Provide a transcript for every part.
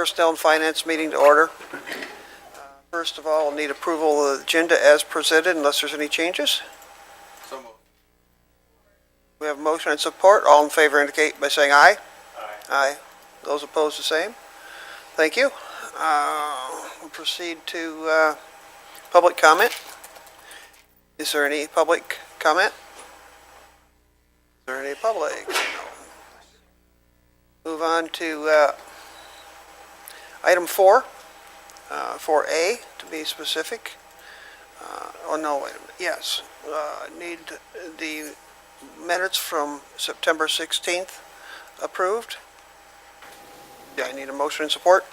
Personnel and Finance meeting to order. First of all, I'll need approval of the agenda as presented unless there's any changes. So moved. We have a motion and support. All in favor indicate by saying aye. Aye. Aye. Those opposed, the same. Thank you. We'll proceed to public comment. Is there any public comment? Is there any public? No. Move on to item 4, 4A to be specific. Oh no, wait a minute. Yes, need the minutes from September 16th approved. Yeah, I need a motion and support.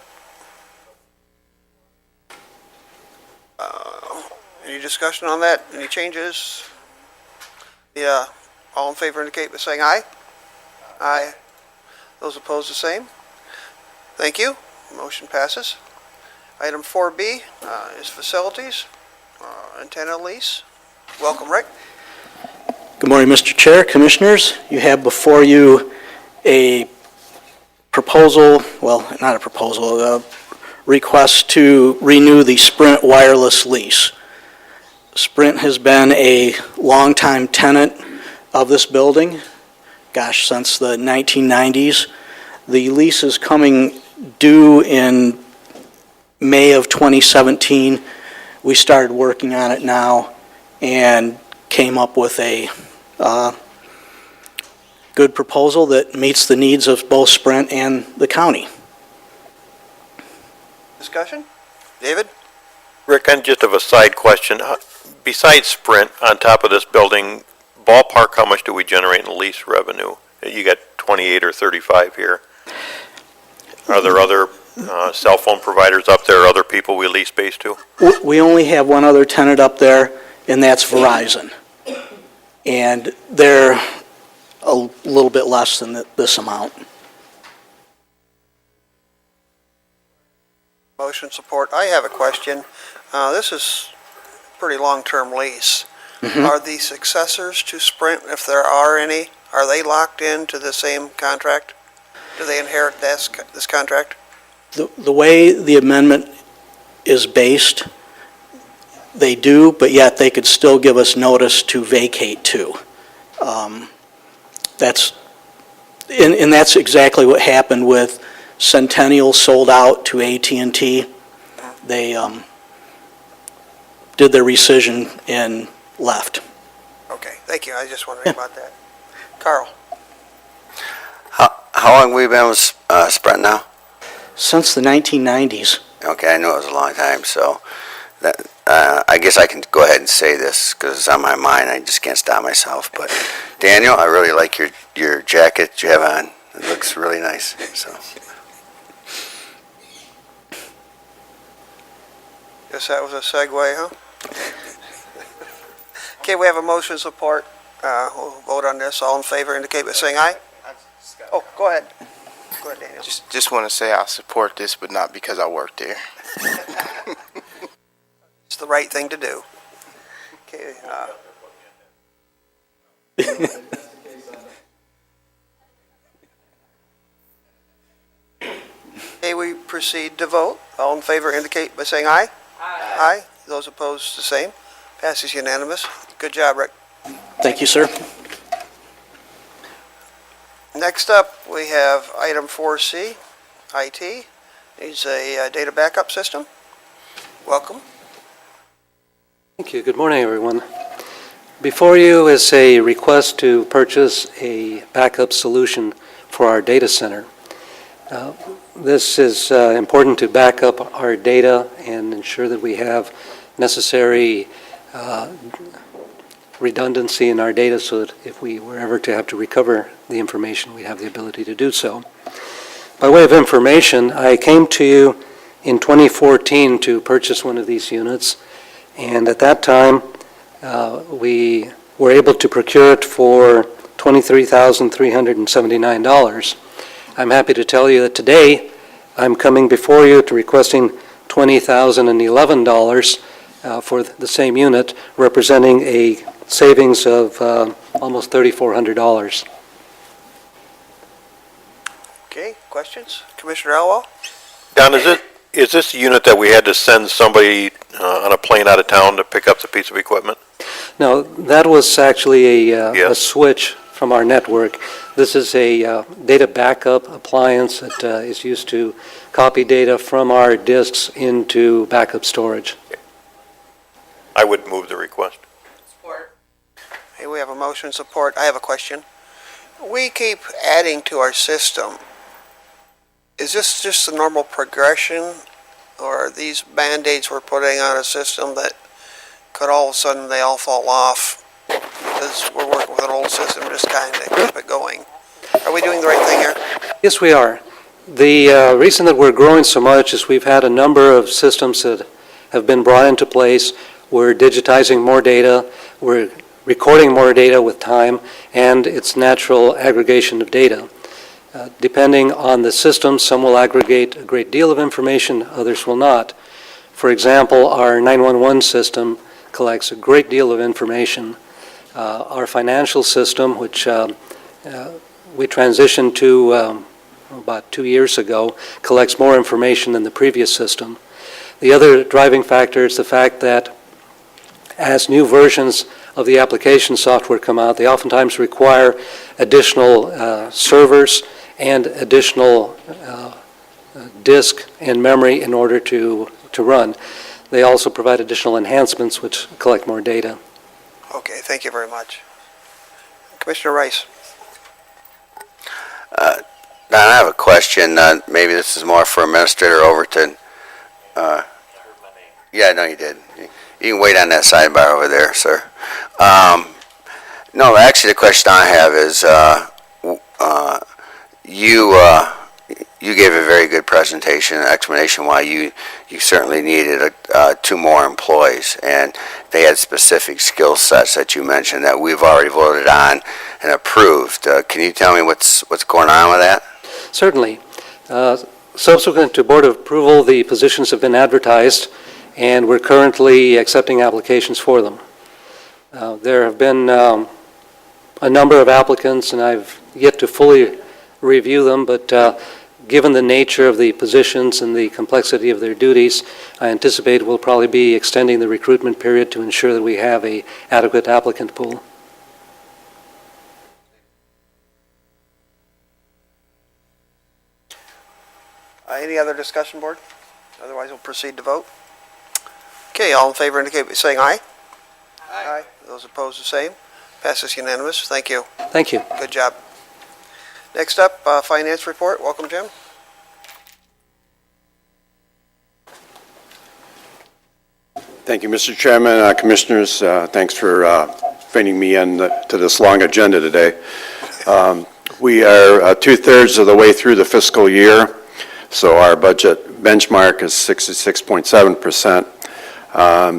Any discussion on that? Any changes? Yeah, all in favor indicate by saying aye. Aye. Those opposed, the same. Thank you. Motion passes. Item 4B is facilities, antenna lease. Welcome, Rick. Good morning, Mr. Chair, Commissioners. You have before you a proposal, well, not a proposal, a request to renew the Sprint wireless lease. Sprint has been a longtime tenant of this building, gosh, since the 1990s. The lease is coming due in May of 2017. We started working on it now and came up with a good proposal that meets the needs of both Sprint and the county. Discussion? David? Rick, and just of a side question, besides Sprint, on top of this building, ballpark, how much do we generate in lease revenue? You got 28 or 35 here. Are there other cell phone providers up there, other people we lease space to? We only have one other tenant up there, and that's Verizon. And they're a little bit less than this amount. Motion support. I have a question. This is a pretty long-term lease. Are the successors to Sprint, if there are any, are they locked into the same contract? Do they inherit this contract? The way the amendment is based, they do, but yet they could still give us notice to vacate too. That's exactly what happened with Centennial sold out to AT&T. They did their rescission and left. Okay, thank you. I was just wondering about that. Carl? How long have we been with Sprint now? Since the 1990s. Okay, I know it was a long time, so that, I guess I can go ahead and say this because it's on my mind. I just can't stop myself. But Daniel, I really like your jacket that you have on. It looks really nice. So. Guess that was a segue, huh? Okay, we have a motion support. We'll vote on this. All in favor indicate by saying aye. Oh, go ahead. Go ahead, Daniel. Just want to say I'll support this, but not because I work there. It's the right thing to do. Okay. Okay, we proceed to vote. All in favor indicate by saying aye. Aye. Aye. Those opposed, the same. Passes unanimous. Good job, Rick. Thank you, sir. Next up, we have item 4C, IT. Needs a data backup system. Welcome. Thank you. Good morning, everyone. Before you is a request to purchase a backup solution for our data center. This is important to back up our data and ensure that we have necessary redundancy in our data so that if we were ever to have to recover the information, we have the ability to do so. By way of information, I came to you in 2014 to purchase one of these units, and at that time we were able to procure it for $23,379. I'm happy to tell you that today I'm coming before you to requesting $20,011 for the same unit, representing a savings of almost $3,400. Okay, questions? Commissioner Elwell? Don, is this the unit that we had to send somebody on a plane out of town to pick up the piece of equipment? No, that was actually a Yes. switch from our network. This is a data backup appliance that is used to copy data from our disks into backup storage. I would move the request. Hey, we have a motion support. I have a question. We keep adding to our system. Is this just the normal progression, or are these Band-Aids we're putting on a system that could all of a sudden they all fall off? Because we're working with an old system, just kind of keep it going. Are we doing the right thing here? Yes, we are. The reason that we're growing so much is we've had a number of systems that have been brought into place. We're digitizing more data, we're recording more data with time, and it's natural aggregation of data. Depending on the system, some will aggregate a great deal of information, others will not. For example, our 911 system collects a great deal of information. Our financial system, which we transitioned to about 2 years ago, collects more information than the previous system. The other driving factor is the fact that as new versions of the application software come out, they oftentimes require additional servers and additional disk and memory in order to run. They also provide additional enhancements which collect more data. Okay, thank you very much. Commissioner Rice. Don, I have a question. Maybe this is more for Administrator Overton. Yeah, no, you did. You can wait on that sidebar over there, sir. No, actually, the question I have is, you gave a very good presentation, an explanation why you certainly needed 2 more employees, and they had specific skill sets that you mentioned that we've already voted on and approved. Can you tell me what's going on with that? Certainly. Subsequent to board approval, the positions have been advertised, and we're currently accepting applications for them. There have been a number of applicants, and I've yet to fully review them, but given the nature of the positions and the complexity of their duties, I anticipate we'll probably be extending the recruitment period to ensure that we have an adequate applicant pool. Any other discussion, Board? Otherwise, we'll proceed to vote. Okay, all in favor indicate by saying aye. Aye. Those opposed, the same. Passes unanimous. Thank you. Thank you. Good job. Next up, Finance Report. Welcome, Jim. Thank you, Mr. Chairman, Commissioners. Thanks for fitting me in to this long agenda today. We are 2/3 of the way through the fiscal year, so our budget benchmark is 66.7%.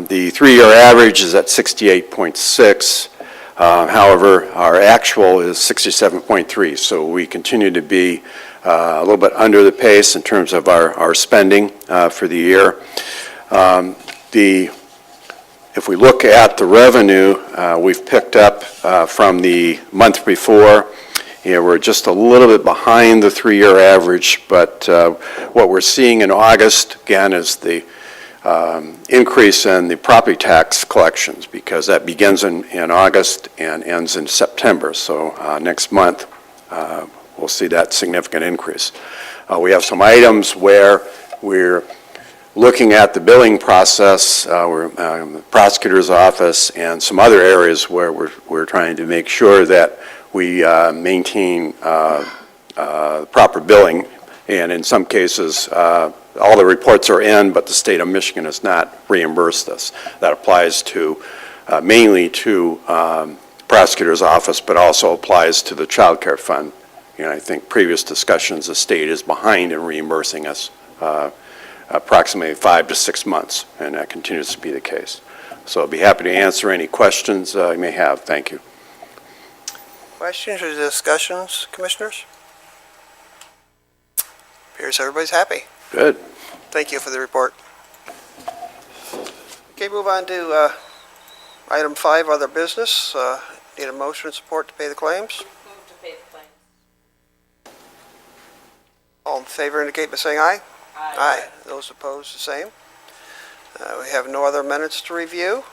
The 3-year average is at 68.6. However, our actual is 67.3, so we continue to be a little bit under the pace in terms of our spending for the year. If we look at the revenue, we've picked up from the month before. We're just a little bit behind the 3-year average, but what we're seeing in August, again, is the increase in the property tax collections, because that begins in August and ends in September. So next month, we'll see that significant increase. We have some items where we're looking at the billing process, the prosecutor's office, and some other areas where we're trying to make sure that we maintain proper billing. And in some cases, all the reports are in, but the state of Michigan has not reimbursed us. That applies to mainly to prosecutor's office, but also applies to the child care fund. I think previous discussions, the state is behind in reimbursing us approximately 5 to 6 months, and that continues to be the case. So I'll be happy to answer any questions you may have. Thank you. Questions or discussions, Commissioners? Appears everybody's happy. Good. Thank you for the report. Okay, move on to item 5, other business. Need a motion and support to pay the claims. Move to pay the claims. All in favor indicate by saying aye. Aye. Those opposed, the same. We have no other minutes to review.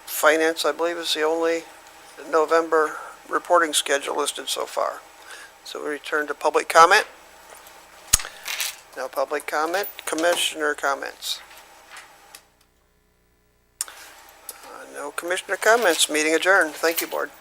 Finance, I believe, is the only November reporting schedule listed so far. So we return to public comment. No public comment. Commissioner comments. No commissioner comments. Meeting adjourned. Thank you, board.